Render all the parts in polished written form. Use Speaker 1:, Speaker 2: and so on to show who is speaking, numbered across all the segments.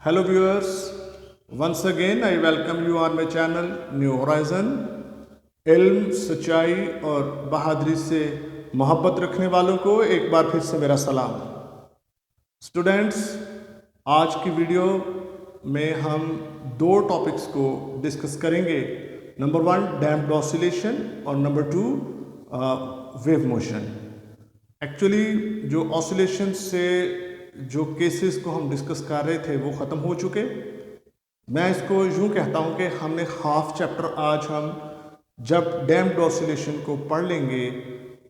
Speaker 1: Hello viewers, once again I welcome you on my channel New Horizon। इल्म, सच्चाई और बहादुरी से मोहब्बत रखने वालों को एक बार फिर से मेरा सलाम। स्टूडेंट्स, आज की वीडियो में हम दो टॉपिक्स को डिस्कस करेंगे। नंबर 1 डैम्प्ड ऑसिलेशन और नंबर 2 वेव मोशन। एक्चुअली जो ऑसिलेशन से जो केसेस को हम डिस्कस कर रहे थे वो ख़त्म हो चुके। मैं इसको यूँ कहता हूँ कि हमने हाफ चैप्टर आज हम जब डैम्प्ड ऑसिलेशन को पढ़ लेंगे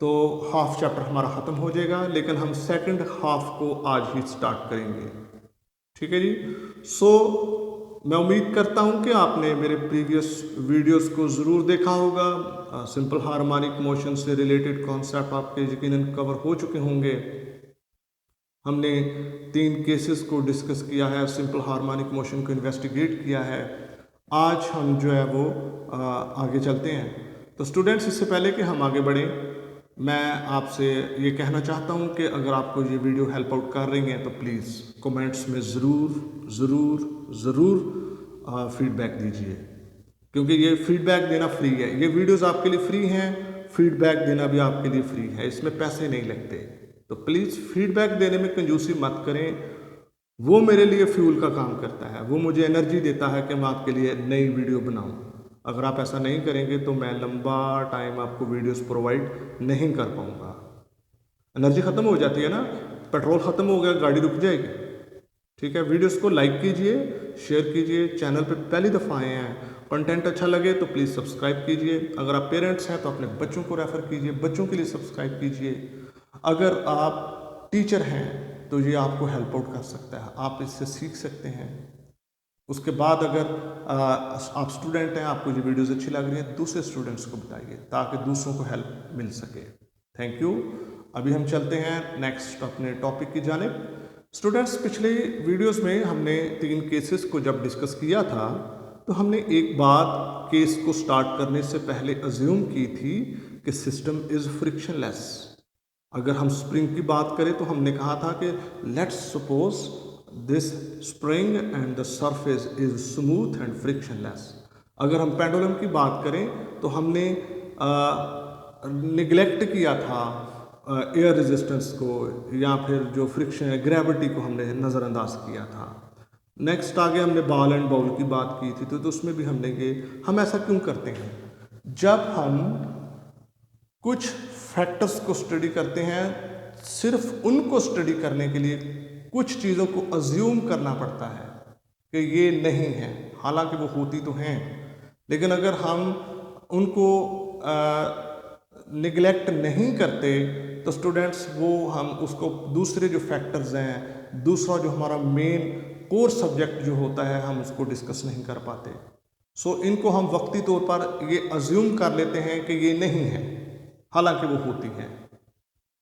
Speaker 1: तो हाफ चैप्टर हमारा ख़त्म हो जाएगा, लेकिन हम सेकंड हाफ को आज ही स्टार्ट करेंगे। ठीक है जी। मैं उम्मीद करता हूँ कि आपने मेरे प्रीवियस वीडियोस को ज़रूर देखा होगा। सिंपल हार्मोनिक मोशन से रिलेटेड कॉन्सेप्ट आपके यकीनन कवर हो चुके होंगे। हमने 3 केसेस को डिस्कस किया है, सिंपल हार्मोनिक मोशन को इन्वेस्टिगेट किया है। आज हम जो है वो आगे चलते हैं। तो स्टूडेंट्स, इससे पहले कि हम आगे बढ़ें, मैं आपसे ये कहना चाहता हूँ कि अगर आपको ये वीडियो हेल्प आउट कर रही हैं तो प्लीज़ कमेंट्स में ज़रूर फीडबैक दीजिए, क्योंकि ये फीडबैक देना फ्री है। ये वीडियोस आपके लिए फ्री हैं, फीडबैक देना भी आपके लिए फ्री है, इसमें पैसे नहीं लगते। तो प्लीज़ फीडबैक देने में कंजूसी मत करें। वो मेरे लिए फ्यूल का काम करता है, वो मुझे एनर्जी देता है कि मैं आपके लिए नई वीडियो बनाऊं। अगर आप ऐसा नहीं करेंगे तो मैं लंबा टाइम आपको वीडियोस प्रोवाइड नहीं कर पाऊंगा। एनर्जी ख़त्म हो जाती है ना, पेट्रोल ख़त्म हो गया, गाड़ी रुक जाएगी। ठीक है, वीडियोस को लाइक कीजिए, शेयर कीजिए। चैनल पे पहली दफ़ा आए हैं, कंटेंट अच्छा लगे तो प्लीज़ सब्सक्राइब कीजिए। अगर आप पेरेंट्स हैं तो अपने बच्चों को रेफ़र कीजिए, बच्चों के लिए सब्सक्राइब कीजिए। अगर आप टीचर हैं तो ये आपको हेल्प आउट कर सकता है, आप इससे सीख सकते हैं। उसके बाद अगर आप स्टूडेंट हैं, आपको ये वीडियोस अच्छी लग रही है, दूसरे स्टूडेंट्स को बताइए ताकि दूसरों को हेल्प मिल सके। Thank you. अभी हम चलते हैं नेक्स्ट अपने टॉपिक की जानिब। स्टूडेंट्स, पिछले वीडियोस में हमने 3 केसेस को जब डिस्कस किया था तो हमने एक बात केस को स्टार्ट करने से पहले अज्यूम की थी कि सिस्टम इज़ फ्रिक्शनलेस। अगर हम स्प्रिंग की बात करें तो हमने कहा था कि let's suppose this spring and the surface is smooth and frictionless. अगर हम पेंडुलम की बात करें तो हमने निगलेक्ट किया था एयर रेजिस्टेंस को, या फिर जो फ्रिक्शन है, ग्रेविटी को हमने नज़रअंदाज किया था। नेक्स्ट आगे हमने बॉल एंड बाउल की बात की थी, तो उसमें भी हमने ये हम ऐसा क्यों करते हैं, जब हम कुछ फैक्टर्स को स्टडी करते हैं, सिर्फ उनको स्टडी करने के लिए कुछ चीज़ों को अज्यूम करना पड़ता है कि ये नहीं है, हालांकि वो होती तो हैं। लेकिन अगर हम उनको निगलेक्ट नहीं करते तो स्टूडेंट्स हम उसको दूसरे जो फैक्टर्स हैं, दूसरा जो हमारा मेन कोर सब्जेक्ट जो होता है, हम उसको डिस्कस नहीं कर पाते। इनको हम वक्ती तौर पर ये अज्यूम कर लेते हैं कि ये नहीं है, हालांकि वो होती है।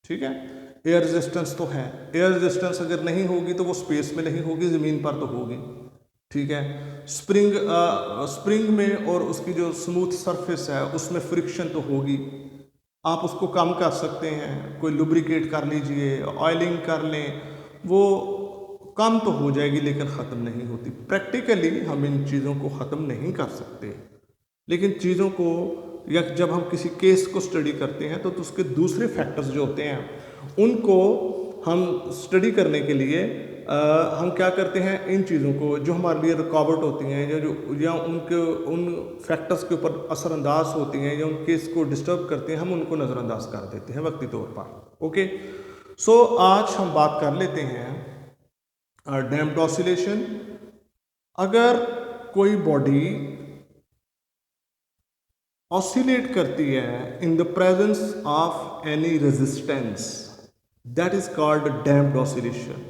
Speaker 1: ठीक है, एयर रेजिस्टेंस तो है, एयर रेजिस्टेंस अगर नहीं होगी तो वो स्पेस में नहीं होगी, ज़मीन पर तो होगी। ठीक है, स्प्रिंग में और उसकी जो स्मूथ सरफेस है उसमें फ्रिक्शन तो होगी, आप उसको कम कर सकते हैं, कोई लुब्रिकेट कर लीजिए, ऑयलिंग कर लें, वो कम तो हो जाएगी लेकिन ख़त्म नहीं होती। प्रैक्टिकली हम इन चीज़ों को ख़त्म नहीं कर सकते, लेकिन चीज़ों को, या जब हम किसी केस को स्टडी करते हैं तो उसके दूसरे फैक्टर्स जो होते हैं उनको हम स्टडी करने के लिए हम क्या करते हैं, इन चीज़ों को जो हमारे लिए रुकावट होती हैं या उन फैक्टर्स के ऊपर असरअंदाज होती हैं या उन केस को डिस्टर्ब करते हैं, हम उनको नज़रअंदाज कर देते हैं वक्ती तौर पर। ओके, आज हम बात कर लेते हैं डैम्प्ड ऑसिलेशन। अगर कोई बॉडी ऑसिलेट करती है इन the presence of any resistance, that is called damped oscillation.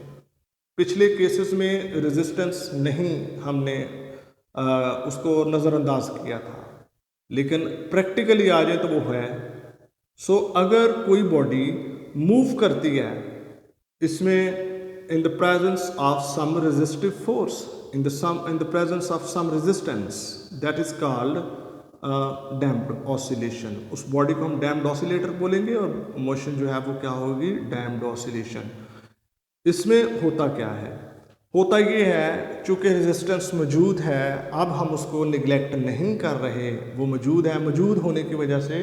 Speaker 1: पिछले केसेस में रेजिस्टेंस नहीं, हमने उसको नज़रअंदाज किया था, लेकिन प्रैक्टिकली आ जाए तो वो है। अगर कोई बॉडी मूव करती है, इसमें in the presence of some resistive force, in the presence of some resistance, that is called damped oscillation. उस बॉडी को हम डैम्प्ड ऑसिलेटर बोलेंगे और मोशन जो है वो क्या होगी, डैम्प्ड ऑसिलेशन। इसमें होता क्या है, होता ये है, चूँकि रेजिस्टेंस मौजूद है, अब हम उसको निगलेक्ट नहीं कर रहे, वो मौजूद है, मौजूद होने की वजह से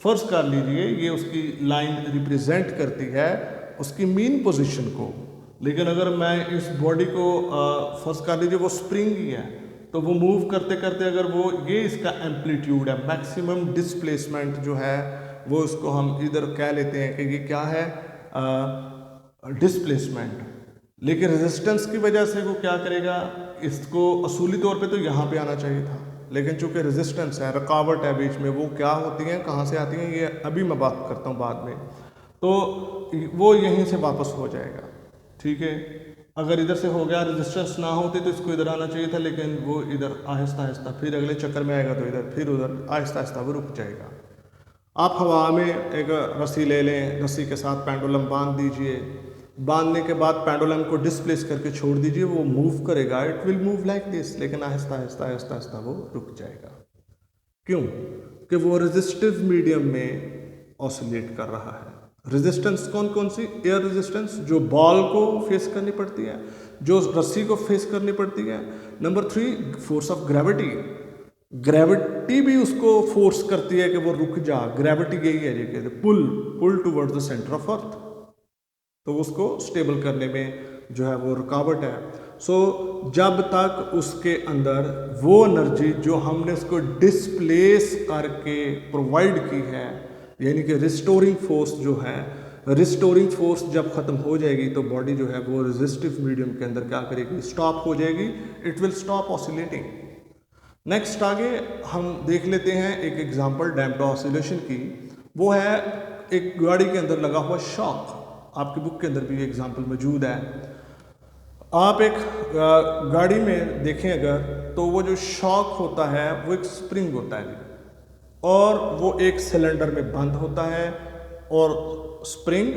Speaker 1: फ़र्ज़ कर लीजिए ये उसकी लाइन रिप्रेजेंट करती है उसकी मीन पोजीशन को। लेकिन अगर मैं इस बॉडी को फ़र्ज़ कर लीजिए वो स्प्रिंग ही है, तो वो मूव करते करते अगर वो ये इसका एम्पलीट्यूड है, मैक्सिमम डिस्प्लेसमेंट जो है वो इसको हम इधर कह लेते हैं कि ये क्या है, डिस्प्लेसमेंट। लेकिन रेजिस्टेंस की वजह से वो क्या करेगा, इसको असूली तौर पे तो यहाँ पे आना चाहिए था, लेकिन चूंकि रेजिस्टेंस है, रुकावट है बीच में, वो क्या होती हैं, कहाँ से आती हैं, ये अभी मैं बात करता हूँ बाद में, तो वो यहीं से वापस हो जाएगा। ठीक है, अगर इधर से हो गया, रेजिस्टेंस ना होती तो इसको इधर आना चाहिए था, लेकिन वो इधर आहिस्ता आहिस्ता फिर अगले चक्कर में आएगा तो इधर, फिर उधर, आहिस्ता आहिस्ता वो रुक जाएगा। आप हवा में एक रस्सी ले लें, रस्सी के साथ पेंडुलम बांध दीजिए, बांधने के बाद पेंडुलम को डिस्प्लेस करके छोड़ दीजिए, वो मूव करेगा, it will move like this, लेकिन आहिस्ता आहिस्ता आहिस्ता आहिस्ता वो रुक जाएगा। क्यों? कि वो रेजिस्टिव मीडियम में ऑसिलेट कर रहा है। रेजिस्टेंस कौन कौन सी? एयर रेजिस्टेंस जो बॉल को फेस करनी पड़ती है, जो रस्सी को फेस करनी पड़ती है। Number 3, force of gravity, gravity भी उसको फोर्स करती है कि वो रुक जा, ग्रेविटी यही है, ये कहते pull towards the center of earth, तो उसको स्टेबल करने में जो है वो रुकावट है। सो जब तक उसके अंदर वो एनर्जी जो हमने उसको डिस्प्लेस करके प्रोवाइड की है, यानी कि रिस्टोरिंग फोर्स जो है, रिस्टोरिंग फोर्स जब ख़त्म हो जाएगी तो बॉडी जो है वो रेजिस्टिव मीडियम के अंदर क्या करेगी, स्टॉप हो जाएगी, it will stop oscillating. Next आगे हम देख लेते हैं एक एग्जांपल डैम्प्ड ऑसिलेशन की, वो है एक गाड़ी के अंदर लगा हुआ शॉक। आपकी बुक के अंदर भी एग्जांपल मौजूद है। आप एक गाड़ी में देखें अगर, तो वो जो शॉक होता है वो एक स्प्रिंग होता है और वो एक सिलेंडर में बंद होता है, और स्प्रिंग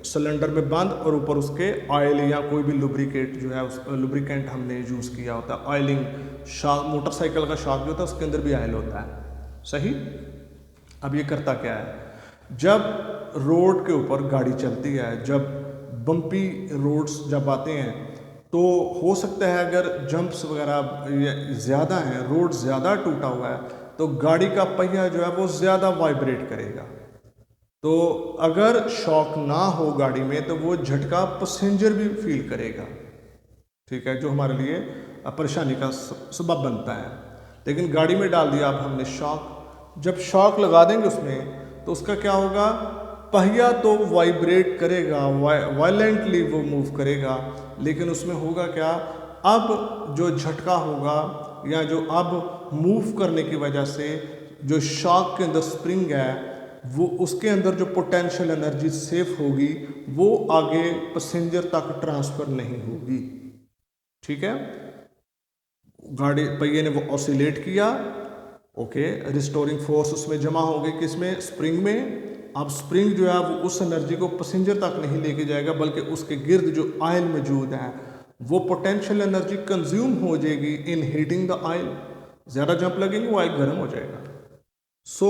Speaker 1: सिलेंडर में बंद और ऊपर उसके ऑयल या कोई भी लुब्रिकेट जो है, उस लुब्रिकेंट हमने यूज़ किया होता है। ऑयलिंग शॉक, मोटरसाइकिल का शॉक जो होता है उसके अंदर भी ऑयल होता है, सही। अब ये करता क्या है, जब रोड के ऊपर गाड़ी चलती है, जब बम्पी रोड्स जब आते हैं, तो हो सकता है अगर जंप्स वगैरह ज़्यादा हैं, रोड ज़्यादा टूटा हुआ है, तो गाड़ी का पहिया जो है वो ज़्यादा वाइब्रेट करेगा। तो अगर शॉक ना हो गाड़ी में तो वो झटका पैसेंजर भी फील करेगा, ठीक है, जो हमारे लिए परेशानी का सबब बनता है। लेकिन गाड़ी में डाल दिया अब हमने शॉक, जब शॉक लगा देंगे उसमें तो उसका क्या होगा, पहिया तो वाइब्रेट करेगा, वायलेंटली वो मूव करेगा, लेकिन उसमें होगा क्या, अब जो झटका होगा या जो अब मूव करने की वजह से जो शॉक के अंदर स्प्रिंग है, वो उसके अंदर जो पोटेंशियल एनर्जी सेफ होगी वो आगे पैसेंजर तक ट्रांसफ़र नहीं होगी। ठीक है, गाड़ी पहिए ने वो ऑसिलेट किया, ओके, रिस्टोरिंग फोर्स उसमें जमा हो गई, किसमें, स्प्रिंग में। अब स्प्रिंग जो है वो उस एनर्जी को पैसेंजर तक नहीं लेके जाएगा, बल्कि उसके गिर्द जो ऑयल मौजूद है वो पोटेंशियल एनर्जी कंज्यूम हो जाएगी इन हीटिंग द ऑयल। ज़्यादा जंप लगेंगे, वो ऑयल गर्म हो जाएगा। सो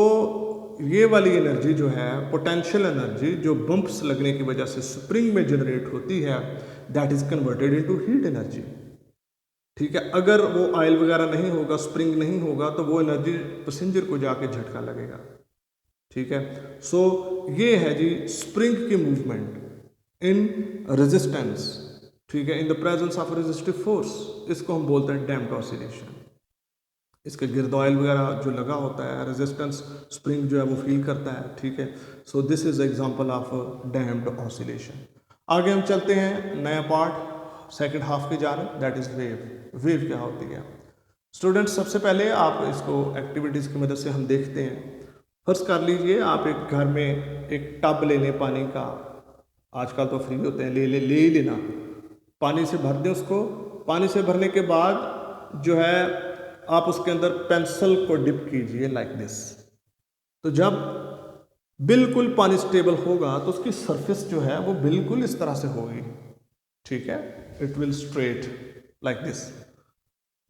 Speaker 1: ये वाली एनर्जी जो है, पोटेंशियल एनर्जी जो बम्प्स लगने की वजह से स्प्रिंग में जनरेट होती है, that is converted into heat energy. ठीक है, अगर वो ऑयल वगैरह नहीं होगा, स्प्रिंग नहीं होगा, तो वो एनर्जी पैसेंजर को जाके झटका लगेगा। ठीक है, सो ये है जी स्प्रिंग की मूवमेंट इन रेजिस्टेंस, ठीक है, इन the presence of resistive force, इसको हम बोलते हैं डैम्प्ड ऑसिलेशन। इसके गिर्द ऑयल वगैरह जो लगा होता है, रेजिस्टेंस स्प्रिंग जो है वो फील करता है। ठीक है, so this is example of damped oscillation. आगे हम चलते हैं नया पार्ट सेकंड हाफ की जानिब, दैट इज वेव। वेव क्या होती है स्टूडेंट्स? सबसे पहले आप इसको एक्टिविटीज़ की मदद से हम देखते हैं। फर्स्ट कर लीजिए, आप एक घर में एक टब ले लें पानी का, आजकल तो फ्री होते हैं, ले ही लेना, पानी से भर दें उसको। पानी से भरने के बाद जो है आप उसके अंदर पेंसिल को डिप कीजिए लाइक दिस। तो जब बिल्कुल पानी स्टेबल होगा तो उसकी सरफेस जो है वो बिल्कुल इस तरह से होगी। ठीक है, it will straight like this.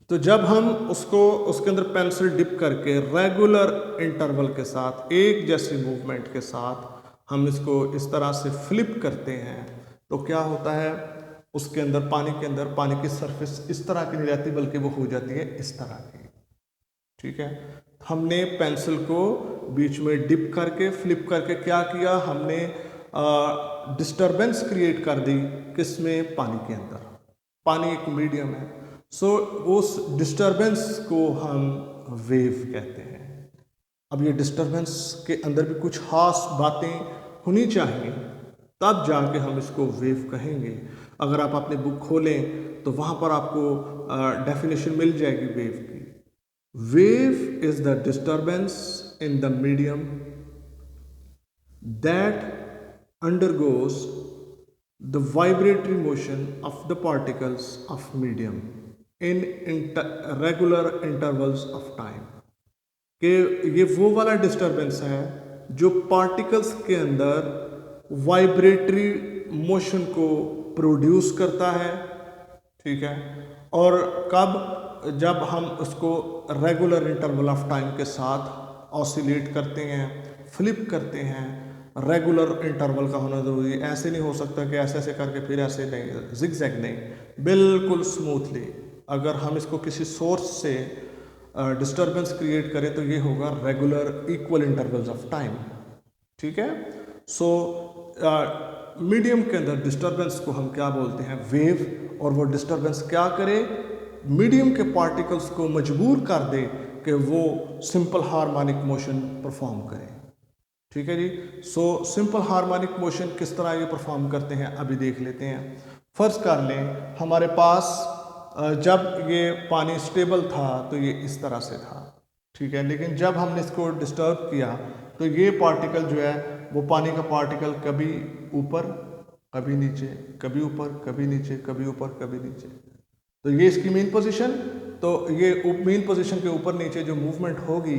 Speaker 1: तो जब हम उसको उसके अंदर पेंसिल डिप करके रेगुलर इंटरवल के साथ, एक जैसी मूवमेंट के साथ हम इसको इस तरह से फ्लिप करते हैं, तो क्या होता है, उसके अंदर पानी की सरफेस इस तरह की नहीं रहती, बल्कि वो हो जाती है इस तरह की। ठीक है, हमने पेंसिल को बीच में डिप करके फ्लिप करके क्या किया, हमने डिस्टरबेंस क्रिएट कर दी, किसमें, पानी के अंदर। पानी एक मीडियम है, सो उस डिस्टरबेंस को हम वेव कहते हैं। अब ये डिस्टरबेंस के अंदर भी कुछ खास बातें होनी चाहिए, तब जाके हम इसको वेव कहेंगे। अगर आप अपनी बुक खोलें तो वहाँ पर आपको डेफिनेशन मिल जाएगी वेव की। Wave is the disturbance in the medium that undergoes the vibratory motion of the particles of medium in regular intervals of time। कि ये वो वाला डिस्टरबेंस है जो पार्टिकल्स के अंदर वाइब्रेटरी मोशन को प्रोड्यूस करता है। ठीक है, और कब, जब हम उसको रेगुलर इंटरवल ऑफ टाइम के साथ ऑसिलेट करते हैं, फ्लिप करते हैं। रेगुलर इंटरवल का होना ज़रूरी है, ऐसे नहीं हो सकता कि ऐसे ऐसे करके फिर ऐसे नहीं, जिगजैग नहीं, बिल्कुल स्मूथली। अगर हम इसको किसी सोर्स से डिस्टरबेंस क्रिएट करें तो ये होगा regular equal intervals of time. ठीक है, सो मीडियम के अंदर डिस्टरबेंस को हम क्या बोलते हैं, वेव। और वो डिस्टरबेंस क्या करे, मीडियम के पार्टिकल्स को मजबूर कर दे कि वो सिंपल हार्मोनिक मोशन परफॉर्म करें। ठीक है जी, सो सिंपल हार्मोनिक मोशन किस तरह ये परफॉर्म करते हैं अभी देख लेते हैं। फर्ज कर लें हमारे पास जब ये पानी स्टेबल था तो ये इस तरह से था। ठीक है, लेकिन जब हमने इसको डिस्टर्ब किया तो ये पार्टिकल जो है वो पानी का पार्टिकल कभी ऊपर कभी नीचे, कभी ऊपर कभी नीचे, कभी ऊपर कभी नीचे। तो ये इसकी मेन पोजीशन, तो ये मेन पोजीशन के ऊपर नीचे जो मूवमेंट होगी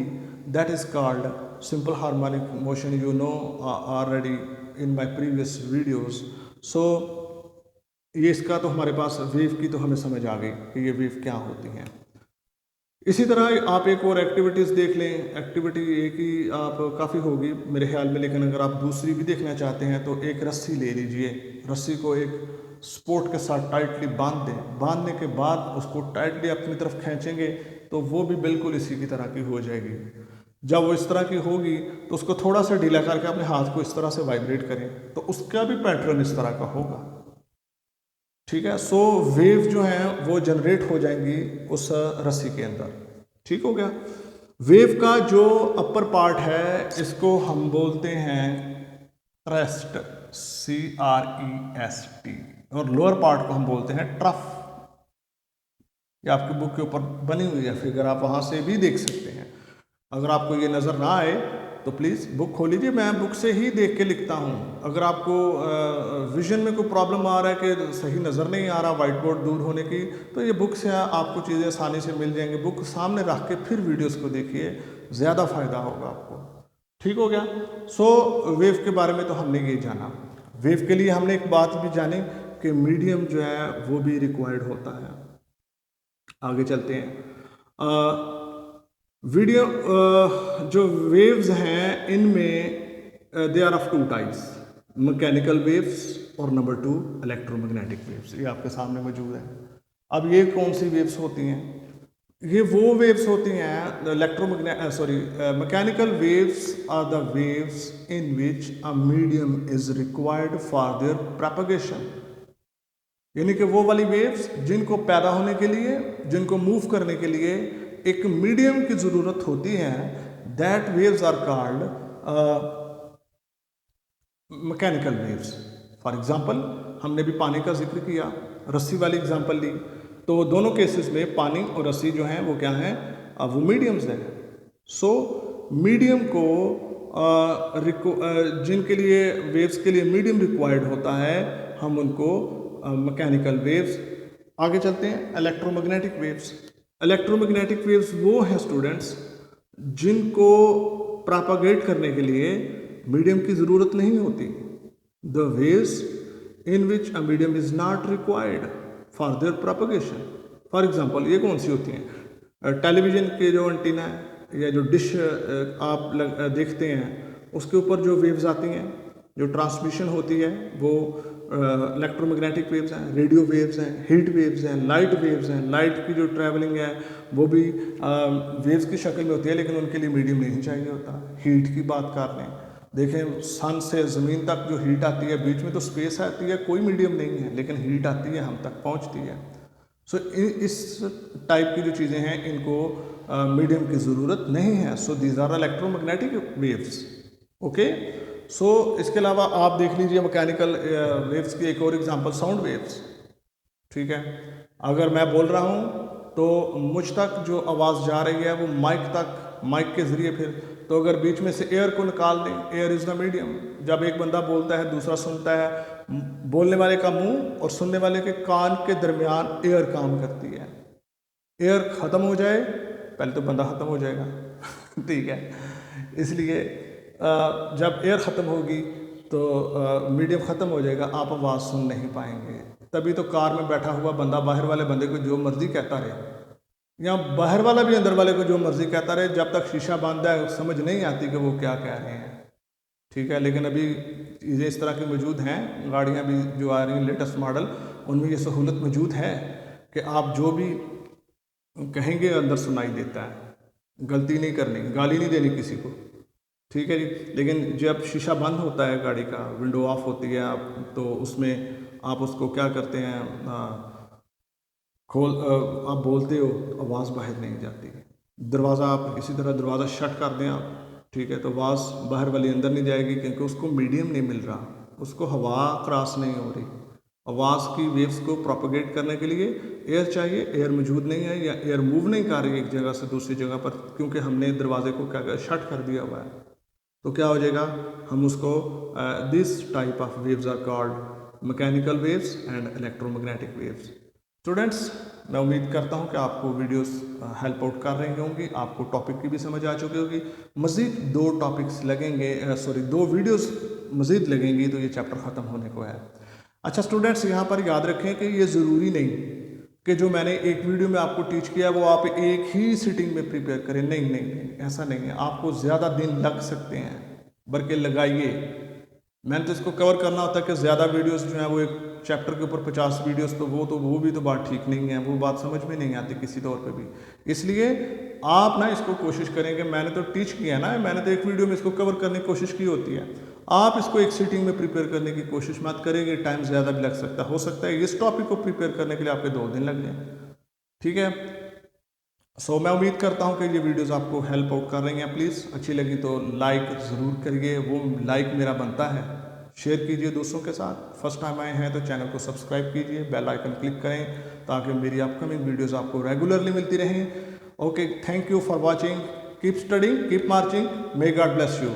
Speaker 1: that is called simple harmonic motion. You know already in my previous videos. So ये इसका तो हमारे पास वेव की तो हमें समझ आ गई कि ये वेव क्या होती हैं। इसी तरह आप एक और एक्टिविटीज़ देख लें। एक्टिविटी एक ही आप काफ़ी होगी मेरे ख्याल में, लेकिन अगर आप दूसरी भी देखना चाहते हैं तो एक रस्सी ले लीजिए। रस्सी को एक स्पोर्ट के साथ टाइटली बांध दें। बांधने के बाद उसको टाइटली अपनी तरफ खींचेंगे तो वो भी बिल्कुल इसी की तरह की हो जाएगी। जब वो इस तरह की होगी तो उसको थोड़ा सा ढीला करके अपने हाथ को इस तरह से वाइब्रेट करें तो उसका भी पैटर्न इस तरह का होगा। ठीक है, सो वेव जो है वो जनरेट हो जाएंगी उस रस्सी के अंदर। ठीक हो गया। वेव का जो अपर पार्ट है इसको हम बोलते हैं क्रेस्ट, CREST, और लोअर पार्ट को हम बोलते हैं ट्रफ। ये आपकी बुक के ऊपर बनी हुई है फिगर, आप वहां से भी देख सकते हैं। अगर आपको ये नज़र ना आए तो प्लीज़ बुक खोल लीजिए, मैं बुक से ही देख के लिखता हूँ। अगर आपको विजन में कोई प्रॉब्लम आ रहा है कि सही नज़र नहीं आ रहा वाइट बोर्ड दूर होने की, तो ये बुक से आपको चीज़ें आसानी से मिल जाएंगी। बुक सामने रख के फिर वीडियोस को देखिए, ज़्यादा फ़ायदा होगा आपको। ठीक हो गया। सो वेव के बारे में तो हमने ये जाना। वेव के लिए हमने एक बात भी जानी कि मीडियम जो है वो भी रिक्वायर्ड होता है। आगे चलते हैं। वीडियो जो वेव्स हैं इनमें they are of two types, mechanical waves और नंबर 2 इलेक्ट्रोमैग्नेटिक वेव्स। ये आपके सामने मौजूद है। अब ये कौन सी वेव्स होती हैं? ये वो वेव्स होती हैं mechanical waves are the waves in which a medium is required for their propagation. यानी कि वो वाली वेव्स जिनको पैदा होने के लिए, जिनको मूव करने के लिए एक मीडियम की ज़रूरत होती है, that waves are called mechanical waves. For example हमने भी पानी का जिक्र किया, रस्सी वाली एग्जांपल ली, तो दोनों केसेस में पानी और रस्सी जो हैं वो क्या हैं, वो मीडियम्स हैं। सो मीडियम को जिनके लिए वेव्स के लिए मीडियम रिक्वायर्ड होता है हम उनको मैकेनिकल वेव्स। आगे चलते हैं, इलेक्ट्रोमैग्नेटिक वेव्स। इलेक्ट्रोमैग्नेटिक वेव्स वो हैं स्टूडेंट्स जिनको प्रोपागेट करने के लिए मीडियम की ज़रूरत नहीं होती। The waves in which a medium is not required for their propagation. For example ये कौन सी होती हैं? टेलीविज़न के जो एंटीना है या जो डिश आप देखते हैं उसके ऊपर जो वेव्स आती हैं, जो ट्रांसमिशन होती है वो इलेक्ट्रोमैग्नेटिक वेव्स हैं, रेडियो वेव्स हैं, हीट वेव्स हैं, लाइट वेव्स हैं। लाइट की जो ट्रैवलिंग है वो भी वेव्स की शक्ल में होती है, लेकिन उनके लिए मीडियम नहीं चाहिए होता। हीट की बात कर लें, देखें सन से ज़मीन तक जो हीट आती है, बीच में तो स्पेस आती है, कोई मीडियम नहीं है, लेकिन हीट आती है, हम तक पहुंचती है। सो इस टाइप की जो चीज़ें हैं इनको मीडियम की ज़रूरत नहीं है। So these are electromagnetic waves. Okay, so इसके अलावा आप देख लीजिए मैकेनिकल वेव्स की एक और एग्जांपल साउंड वेव्स। ठीक है, अगर मैं बोल रहा हूँ तो मुझ तक जो आवाज़ जा रही है वो माइक के ज़रिए फिर, तो अगर बीच में से एयर को निकाल दें, एयर इज़ द मीडियम। जब एक बंदा बोलता है दूसरा सुनता है, बोलने वाले का मुंह और सुनने वाले के कान के दरमियान एयर काम करती है। एयर ख़त्म हो जाए, पहले तो बंदा ख़त्म हो जाएगा ठीक है, इसलिए जब एयर ख़त्म होगी तो मीडियम ख़त्म हो जाएगा, आप आवाज़ सुन नहीं पाएंगे। तभी तो कार में बैठा हुआ बंदा बाहर वाले बंदे को जो मर्ज़ी कहता रहे, या बाहर वाला भी अंदर वाले को जो मर्ज़ी कहता रहे, जब तक शीशा बंद है समझ नहीं आती कि वो क्या कह रहे हैं। ठीक है, लेकिन अभी चीज़ें इस तरह की मौजूद हैं, गाड़ियाँ भी जो आ रही हैं लेटेस्ट मॉडल, उनमें ये सहूलत मौजूद है कि आप जो भी कहेंगे अंदर सुनाई देता है, गलती नहीं करनी, गाली नहीं देनी किसी को। ठीक है जी, लेकिन जब शीशा बंद होता है गाड़ी का, विंडो ऑफ होती है, आप तो उसमें आप उसको क्या करते हैं, आप बोलते हो, आवाज़ बाहर नहीं जाती। दरवाज़ा आप इसी तरह दरवाज़ा शट कर दें आप, ठीक है, तो आवाज़ बाहर वाली अंदर नहीं जाएगी, क्योंकि उसको मीडियम नहीं मिल रहा, उसको हवा क्रॉस नहीं हो रही। आवाज़ की वेव्स को प्रोपोगेट करने के लिए एयर चाहिए, एयर मौजूद नहीं है, या एयर मूव नहीं कर रही एक जगह से दूसरी जगह पर, क्योंकि हमने दरवाजे को क्या शट कर दिया हुआ है। तो क्या हो जाएगा, हम उसको this type of waves are called mechanical waves and electromagnetic waves. Students, मैं उम्मीद करता हूं कि आपको वीडियोस हेल्प आउट कर रही होंगी, आपको टॉपिक की भी समझ आ चुकी होगी। मज़ीद 2 टॉपिक्स लगेंगे, 2 वीडियोस मज़ीद लगेंगी तो ये चैप्टर ख़त्म होने को है। अच्छा स्टूडेंट्स, यहाँ पर याद रखें कि ये ज़रूरी नहीं कि जो मैंने एक वीडियो में आपको टीच किया वो आप एक ही सिटिंग में प्रिपेयर करें। नहीं नहीं नहीं, ऐसा नहीं है, आपको ज़्यादा दिन लग सकते हैं, बल्कि लगाइए। मैंने तो इसको कवर करना होता है कि ज़्यादा वीडियोस जो हैं वो एक चैप्टर के ऊपर 50 वीडियोस, तो वो भी तो बात ठीक नहीं है, वो बात समझ में नहीं आती किसी तौर पे भी। इसलिए आप ना इसको कोशिश करें कि मैंने तो टीच किया ना, मैंने तो एक वीडियो में इसको कवर करने की कोशिश की होती है, आप इसको एक सीटिंग में प्रिपेयर करने की कोशिश मत करेंगे, टाइम ज़्यादा भी लग सकता है। हो सकता है इस टॉपिक को प्रिपेयर करने के लिए आपके 2 दिन लग जाए। ठीक है, सो मैं उम्मीद करता हूँ कि ये वीडियोस आपको हेल्प आउट कर रही हैं। प्लीज़ अच्छी लगी तो लाइक ज़रूर करिए, वो लाइक मेरा बनता है। शेयर कीजिए दोस्तों के साथ। फर्स्ट टाइम आए हैं तो चैनल को सब्सक्राइब कीजिए, बेल आइकन क्लिक करें ताकि मेरी अपकमिंग वीडियोस आपको रेगुलरली मिलती रहें। Okay, thank you for watching, keep studying, keep marching, may God bless you.